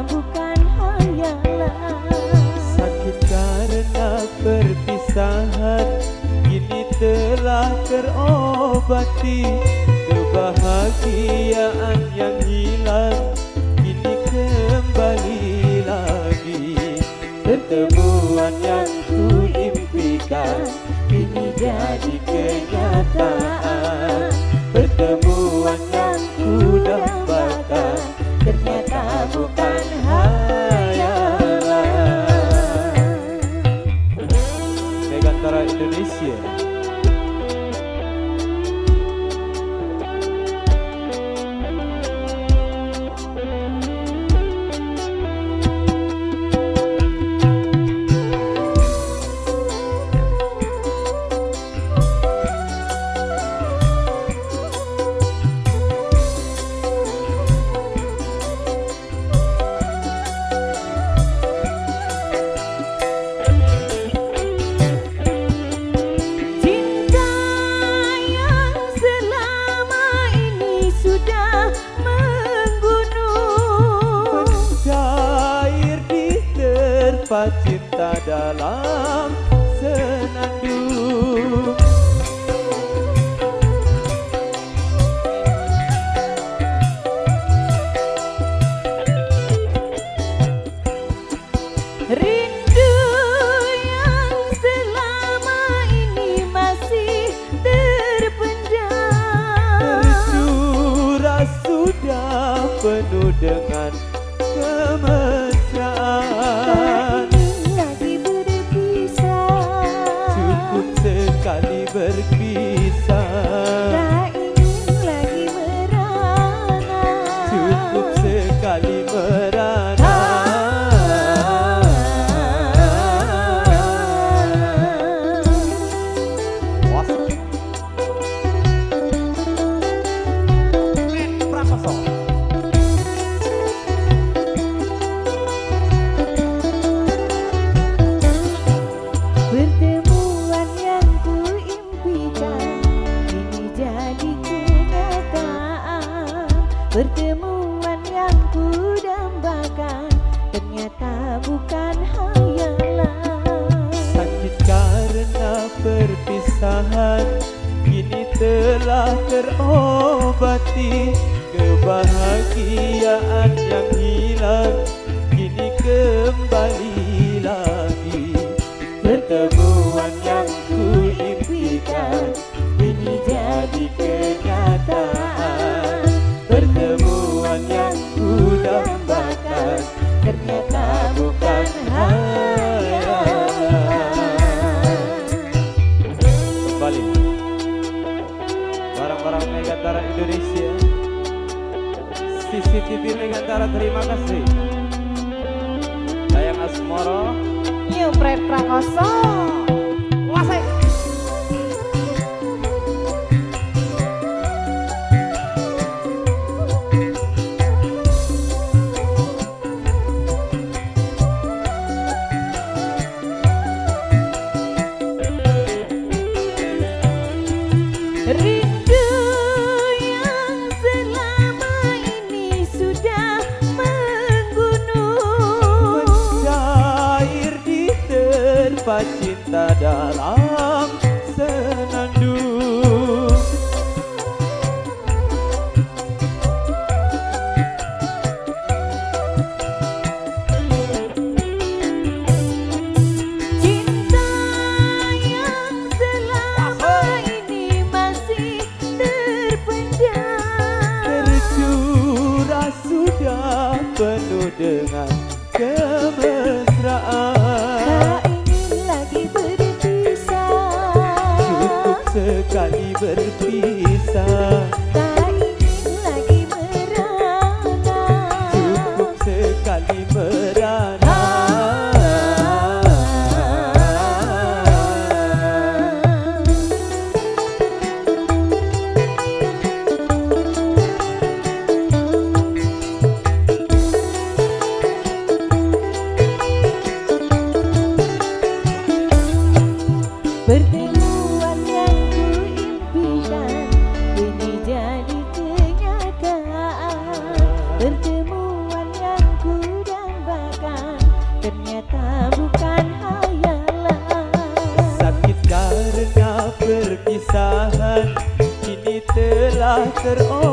bukan hayalan. Sakit karena perpisahan kini telah terobati. Kebahagiaan yang hilang kini kembali lagi. Pertemuan yang ku impikan kini jadi kenyataan. Pertemuan yang ku dambakan ternyata bukan hayalan. Megantara Indonesia. Cinta dalam senandung. Rindu yang selama ini masih terpendam, tercurah sudah penuh dengan kemesraan. Sekali berpisah, tak ingin lagi merana. cukup sekali merana. Pertemuan yang ku impikan kini jadi kenyataan. Pertemuan yang ku dambakan ternyata bukan hayalan. Sakit karena perpisahan kini telah terobati. Kebahagiaan yang hilang kini kembali lagi. Pertemuan yang ku impikan kini jadi kenyataan. Pertemuan yang ku dambakan ternyata bukan hayalan. Kembali barang-barang Megantara Indonesia. CCTV Megantara terima kasih. Dayang Asmoro, New Pret Prakoso. Wasai. Rindu yang selama ini sudah menggunung, Mencair di terpa cinta dalam senandung. cinta yang selama ini masih terpendam, Tercurah sudah penuh dengan kemesraan. tak ingin lagi berpisah, Cukup sekali berpisah, tak ingin lagi merana. cukup sekali merana. Pertemuan yang ku impikan kini jadi terombang